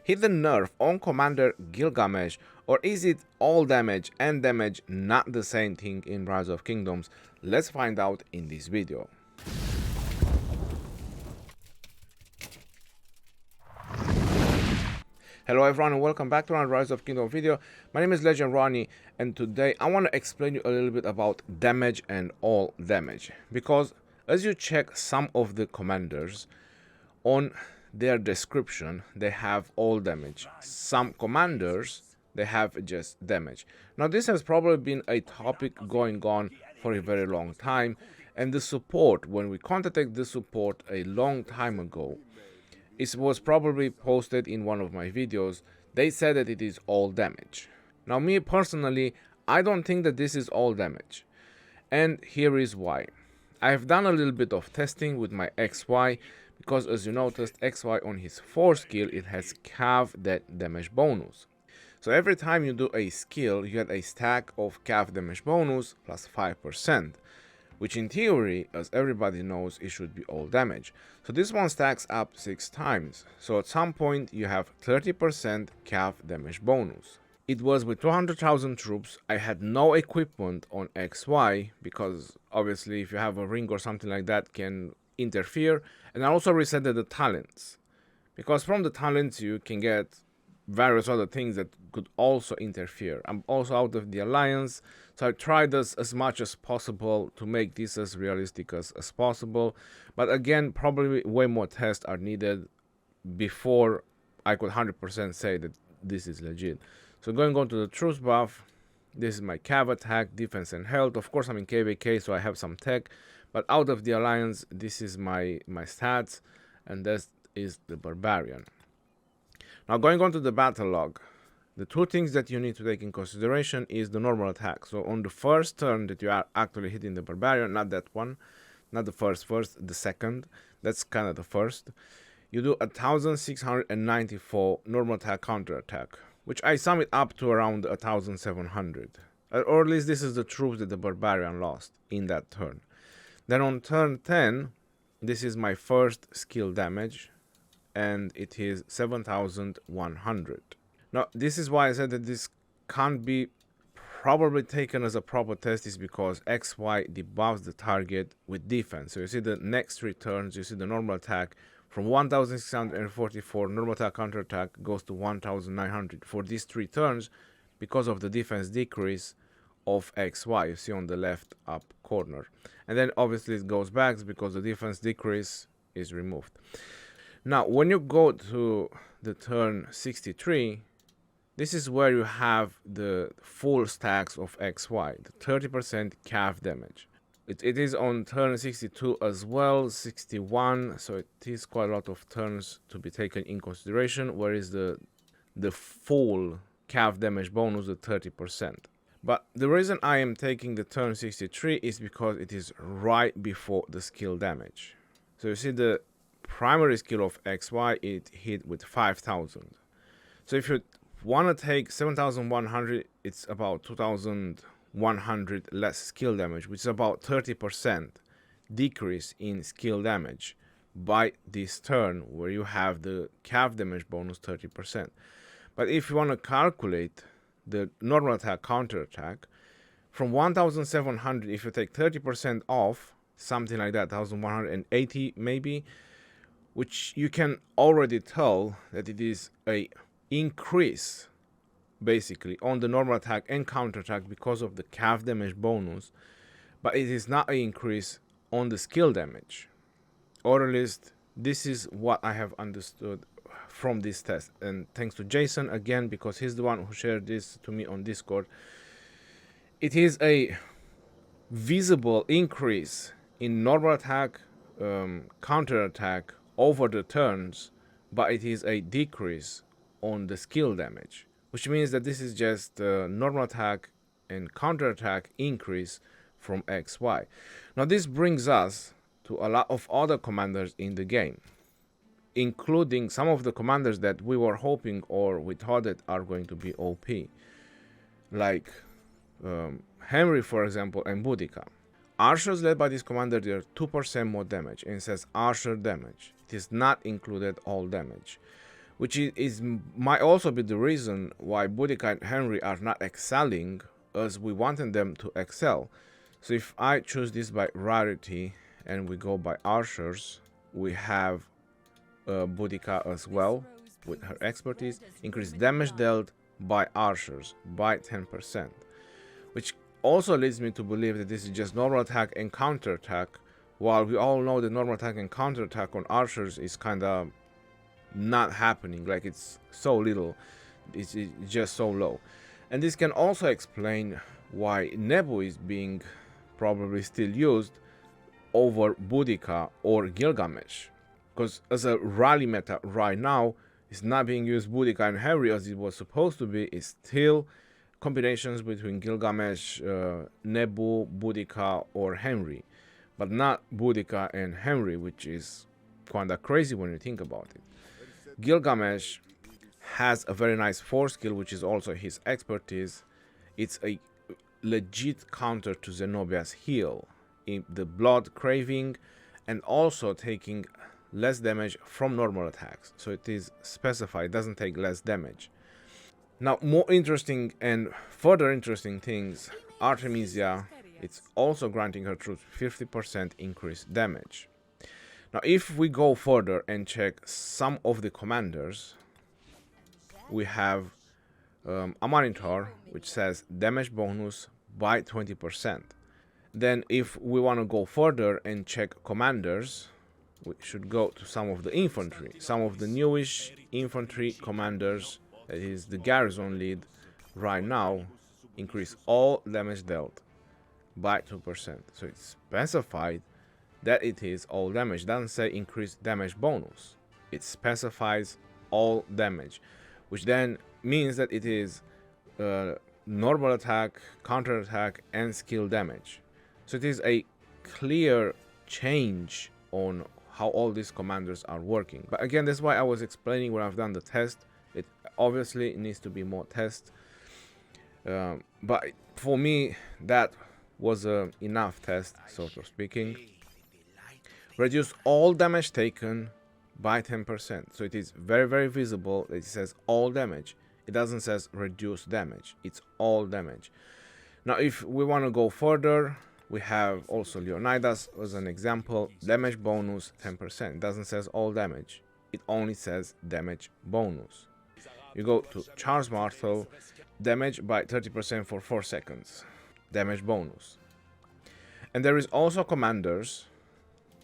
hidden nerf on Commander Gilgamesh, or is it all damage and damage not the same thing in Rise of Kingdoms? Let's find out in this video. Hello everyone and welcome back to another Rise of Kingdom video. My name is Legend Ronnie and today I want to explain you a little bit about damage and all damage. Because as you check some of the commanders, on their description they have all damage. Some commanders they have just damage. Now this has probably been a topic going on for a very long time, and the support, when we contacted the support a long time ago, it was probably posted in one of my videos. They said that it is all damage. Now me personally, I don't think that this is all damage. And here is why. I have done a little bit of testing with my XY, because as you noticed, XY on his 4 skill, it has cav that damage bonus. So every time you do a skill, you get a stack of cav damage bonus plus 5%. Which in theory, as everybody knows, it should be all damage. So this one stacks up 6 times. So at some point you have 30% cav damage bonus. It was with 200,000 troops. I had no equipment on XY because obviously if you have a ring or something like that can interfere. And I also reset the talents, because from the talents you can get various other things that could also interfere. I'm also out of the alliance, so I tried this as much as possible to make this as realistic as possible, but again probably way more tests are needed before I could 100% say that this is legit. So going on to the truce buff, this is my cav attack, defense and health. Of course I'm in KVK, so I have some tech, but out of the alliance this is my stats, and this is the barbarian. Now going on to the battle log, the two things that you need to take in consideration is the normal attack. So on the first turn that you are actually hitting the barbarian, not that one, not the first, the second, that's kind of the first, you do 1694 normal attack counter attack, which I sum it up to around 1700. Or at least this is the troops that the barbarian lost in that turn. Then on turn 10, this is my first skill damage, and it is 7100. Now this is why I said that this can't be probably taken as a proper test, is because XY debuffs the target with defense. So you see the next 3 turns, you see the normal attack from 1644, normal attack counter attack goes to 1900 for these 3 turns because of the defense decrease of XY, you see on the left up corner. And then obviously it goes back because the defense decrease is removed. Now, when you go to the turn 63, this is where you have the full stacks of XY, the 30% cav damage. It is on turn 62 as well, 61, so it is quite a lot of turns to be taken in consideration, where is the full cav damage bonus, the 30%. But the reason I am taking the turn 63 is because it is right before the skill damage. So you see the primary skill of XY, it hit with 5000. So if you want to take 7100, it's about 2100 less skill damage, which is about 30% decrease in skill damage by this turn, where you have the cav damage bonus 30%. But if you want to calculate the normal attack counter attack from 1700, if you take 30% off, something like that, 1180 maybe, which you can already tell that it is a increase basically on the normal attack and counter attack because of the cav damage bonus, but it is not an increase on the skill damage. Or at least this is what I have understood from this test, and thanks to Jason again, because he's the one who shared this to me on Discord. It is a visible increase in normal attack, counter attack over the turns, but it is a decrease on the skill damage, which means that this is just normal attack and counter attack increase from XY. Now this brings us to a lot of other commanders in the game, including some of the commanders that we were hoping or we thought that are going to be OP, like Henry, for example, and Boudica. Archers led by this commander, they are 2% more damage, and it says archer damage. It is not included all damage. which might also be the reason why Boudica and Henry are not excelling as we wanted them to excel. So if I choose this by rarity and we go by archers, we have Boudica as well with her expertise, increased damage dealt by archers by 10%, which also leads me to believe that this is just normal attack and counter attack, while we all know that normal attack and counter attack on archers is kind of not happening, like it's so little, it's just so low. And this can also explain why Nebu is being probably still used over Boudica or Gilgamesh, because as a rally meta right now, it's not being used Boudica and Henry as it was supposed to be. It's still combinations between Gilgamesh, Nebu, Boudica or Henry, but not Boudica and Henry, which is kind of crazy when you think about it. Gilgamesh has a very nice force skill, which is also his expertise. It's a legit counter to Zenobia's heal, in the blood craving, and also taking less damage from normal attacks. So it is specified, doesn't take less damage. Now, more interesting and further interesting things, Artemisia, it's also granting her troops 50% increased damage. Now, if we go further and check some of the commanders, we have Amanitar, which says damage bonus by 20%. Then if we want to go further and check commanders, we should go to some of the infantry, some of the newish infantry commanders, that is the garrison lead right now, increase all damage dealt by 2%. So it's specified that it is all damage. It doesn't say increased damage bonus. It specifies all damage, which then means that it is normal attack, counter attack, and skill damage. So it is a clear change on how all these commanders are working. But again, that's why I was explaining when I've done the test. It obviously needs to be more tests. But for me, that was enough test, sort of speaking. Reduce all damage taken by 10%. So it is very, very visible that it says all damage. It doesn't say reduce damage. It's all damage. Now, if we want to go further, we have also Leonidas as an example. Damage bonus 10%. It doesn't say all damage. It only says damage bonus. You go to Charles Martel, damage by 30% for 4 seconds. Damage bonus. And there is also commanders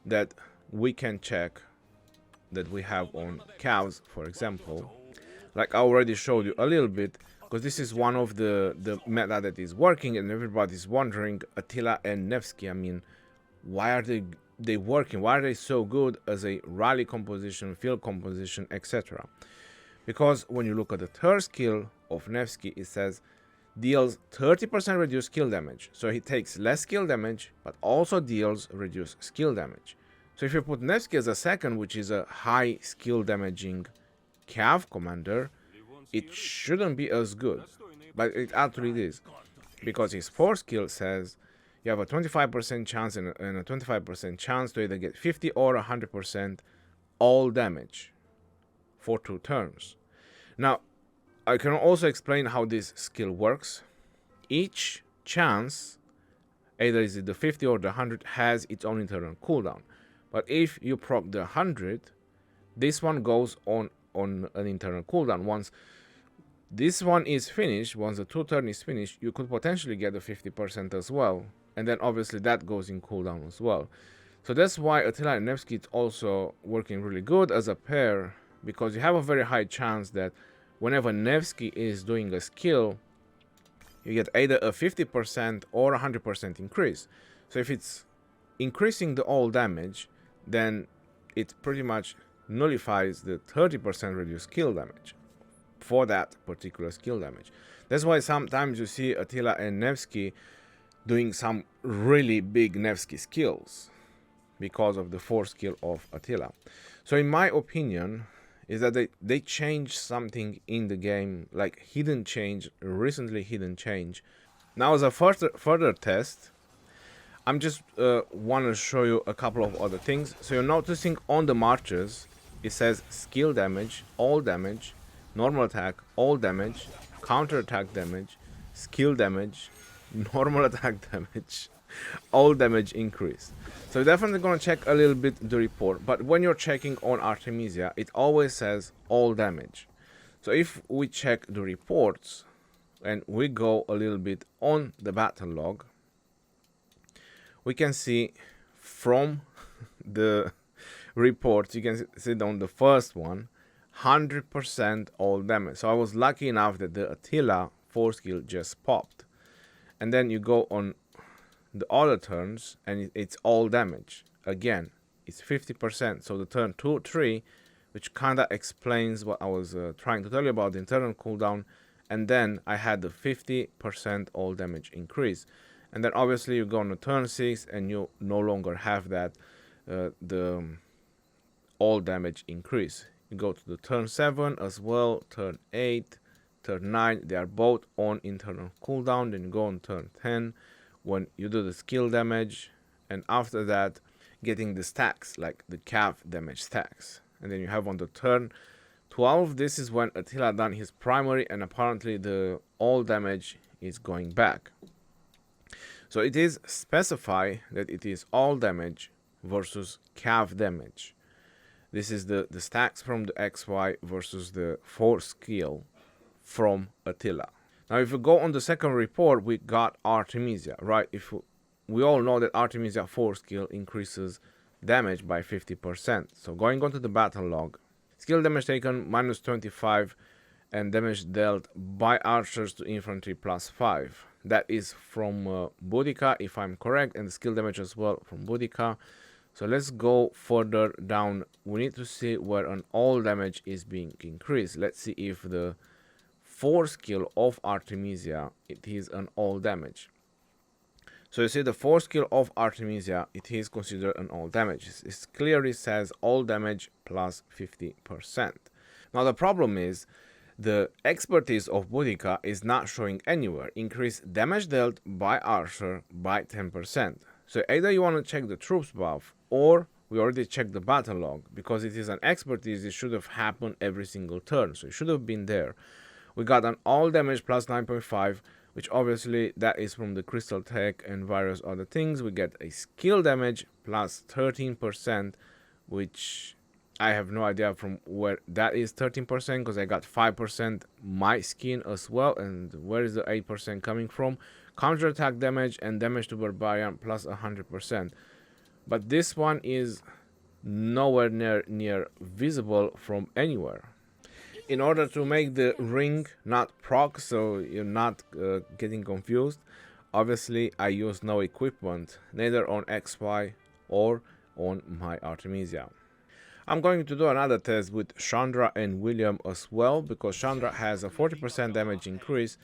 that we can check that we have on cows, for example. Like I already showed you a little bit, because this is one of the meta that is working, and everybody's wondering, Attila and Nevsky, I mean, why are they working? Why are they so good as a rally composition, field composition, etc.? Because when you look at the third skill of Nevsky, it says deals 30% reduced skill damage. So he takes less skill damage, but also deals reduced skill damage. So if you put Nevsky as a second, which is a high skill damaging Cav commander, it shouldn't be as good, but it actually is, because his fourth skill says you have a 25% chance and a 25% chance to either get 50 or 100% all damage for 2 turns. Now, I can also explain how this skill works. Each chance, either is it the 50 or the 100, has its own internal cooldown. But if you proc the 100, this one goes on an internal cooldown. Once this one is finished, once the 2 turn is finished, you could potentially get the 50% as well. And then obviously that goes in cooldown as well. So that's why Attila and Nevsky is also working really good as a pair, because you have a very high chance that whenever Nevsky is doing a skill, you get either a 50% or 100% increase. So if it's increasing the all damage, then it pretty much nullifies the 30% reduced skill damage for that particular skill damage. That's why sometimes you see Attila and Nevsky doing some really big Nevsky skills because of the 4th skill of Attila. So in my opinion, is that they changed something in the game, like hidden change, recently hidden change. Now as a further test, I'm just want to show you a couple of other things. So you're noticing on the marches, it says skill damage, all damage, normal attack, all damage, counter attack damage, skill damage, normal attack damage, all damage increase. So you're definitely gonna check a little bit the report, but when you're checking on Artemisia, it always says all damage. So if we check the reports and we go a little bit on the battle log, we can see from the reports, you can see on the first one, 100% all damage. So I was lucky enough that the Attila 4 skill just popped. And then you go on the other turns and it's all damage. Again, it's 50%. So the turn 2, 3, which kind of explains what I was trying to tell you about the internal cooldown. And then I had the 50% all damage increase. And then obviously you go on the turn 6 and you no longer have that the all damage increase. You go to the turn 7 as well, turn 8, turn 9, they are both on internal cooldown. Then you go on turn 10 when you do the skill damage, and after that getting the stacks, like the cav damage stacks. And then you have on the turn 12, this is when Attila done his primary, and apparently the all damage is going back. So it is specify that it is all damage versus cav damage. This is the stacks from the XY versus the 4 skill from Attila. Now if we go on the second report, we got Artemisia, right? If we all know that Artemisia 4 skill increases damage by 50%. So going on to the battle log, skill damage taken minus 25 and damage dealt by archers to infantry plus 5. That is from Boudica, if I'm correct, and the skill damage as well from Boudica. So let's go further down. We need to see where an all damage is being increased. Let's see if the 4 skill of Artemisia, it is an all damage. So you see the 4 skill of Artemisia, it is considered an all damage. It clearly says all damage plus 50%. Now the problem is the expertise of Boudica is not showing anywhere. Increase damage dealt by archer by 10%. So either you want to check the troops buff, or we already checked the battle log. Because it is an expertise, it should have happened every single turn. So it should have been there. We got an all damage plus 9.5, which obviously that is from the crystal tech and various other things. We get a skill damage plus 13%, which I have no idea from where that is 13%, because I got 5% my skin as well. And where is the 8% coming from? Counter attack damage and damage to barbarian plus 100%. But this one is nowhere near visible from anywhere. In order to make the ring not proc, so you're not getting confused, obviously I use no equipment, neither on XY or on my Artemisia. I'm going to do another test with Chandra and William as well, because Chandra has a 40% damage increase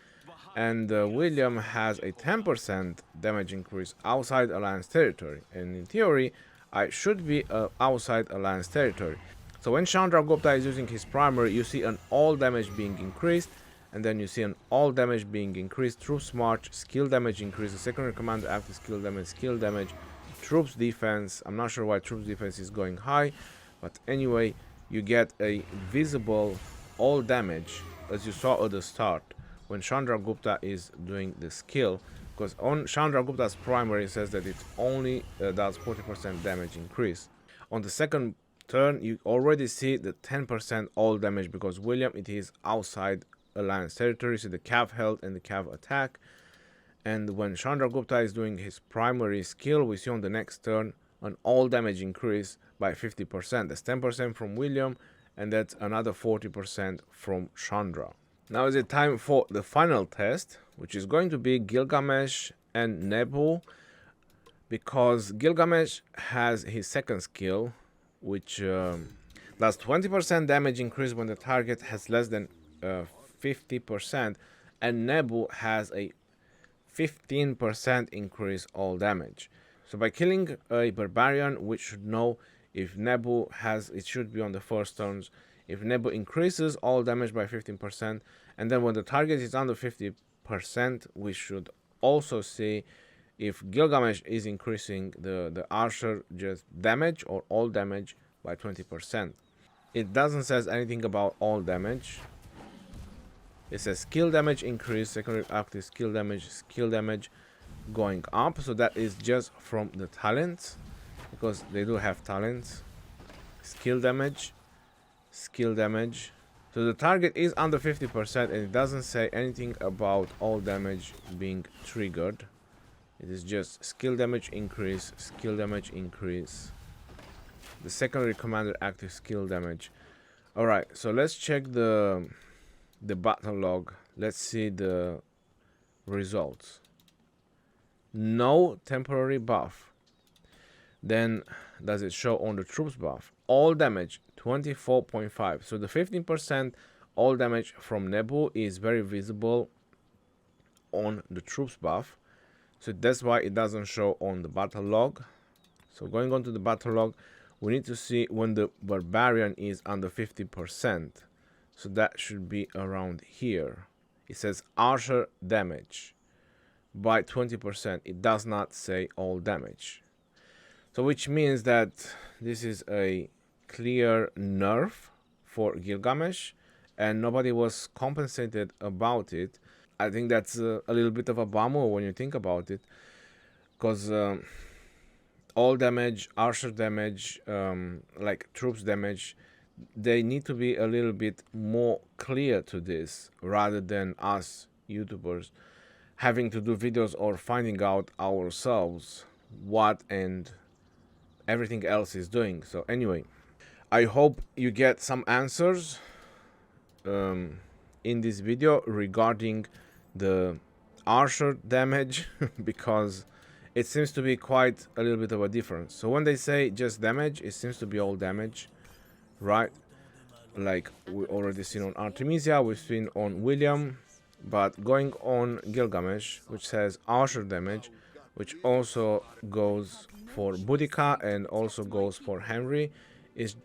and William has a 10% damage increase outside Alliance territory. And in theory, I should be outside Alliance territory. So when Chandragupta is using his primary, you see an all damage being increased, and then you see an all damage being increased, troops march, skill damage increase, the secondary commander active skill damage, troops defense. I'm not sure why troops defense is going high, but anyway, you get a visible all damage as you saw at the start when Chandragupta is doing the skill, because on Chandragupta's primary it says that it only does 40% damage increase. On the second turn you already see the 10% all damage, because William, it is outside Alliance territory, so the cav health and the cav attack. And when Chandragupta is doing his primary skill, we see on the next turn an all damage increase by 50%. That's 10% from William, and that's another 40% from Chandra. Now is it time for the final test, which is going to be Gilgamesh and Nebu, because Gilgamesh has his second skill, which does 20% damage increase when the target has less than 50%, and Nebu has a 15% increase all damage. So by killing a barbarian, we should know if Nebu has, it should be on the first turns, if Nebu increases all damage by 15%, and then when the target is under 50%, we should also see if Gilgamesh is increasing the archer just damage or all damage by 20%. it doesn't says anything about all damage. It says skill damage increase, secondary active skill damage going up. So that is just from the talents, because they do have talents. Skill damage. So the target is under 50%, and it doesn't say anything about all damage being triggered. It is just skill damage increase. The secondary commander active skill damage. Alright, so let's check the battle log. Let's see the results. No temporary buff. Then does it show on the troops buff? All damage 24.5. So the 15% all damage from Nebu is very visible on the troops buff. So that's why it doesn't show on the battle log. So going on to the battle log, we need to see when the barbarian is under 50%. So that should be around here. It says archer damage by 20%. It does not say all damage. So which means that this is a clear nerf for Gilgamesh, and nobody was compensated about it. I think that's a little bit of a bummer when you think about it, because all damage, archer damage, like troops damage, they need to be a little bit more clear to this, rather than us YouTubers having to do videos or finding out ourselves what and everything else is doing. So anyway, I hope you get some answers in this video regarding the archer damage, because it seems to be quite a little bit of a difference. So when they say just damage, it seems to be all damage, right? Like we already seen on Artemisia, we've seen on William, but going on Gilgamesh, which says archer damage, which also goes for Boudica and also goes for Henry, it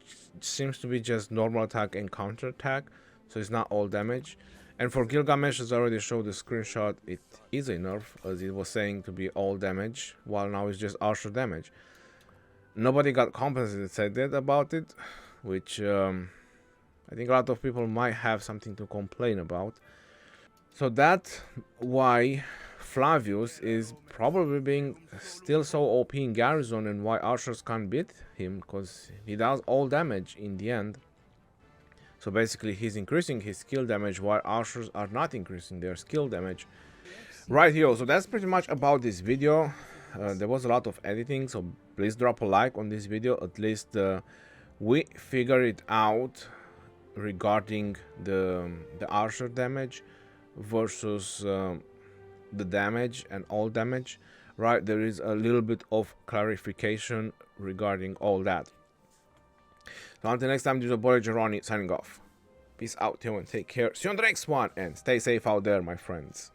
seems to be just normal attack and counter attack, so it's not all damage. And for Gilgamesh, as I already showed the screenshot, it is a nerf, as it was saying to be all damage, while now it's just archer damage. Nobody got compensated, said that about it, which I think a lot of people might have something to complain about. So that's why Flavius is probably being still so OP in Garrison, and why archers can't beat him, because he does all damage in the end. So basically he's increasing his skill damage, while archers are not increasing their skill damage. Right here, so that's pretty much about this video. There was a lot of editing, so please drop a like on this video. At least we figure it out regarding the archer damage versus the damage and all damage, right? There is a little bit of clarification regarding all that. So until next time, this is your boy Ronnie signing off. Peace out, and take care. See you on the next one, and stay safe out there, my friends.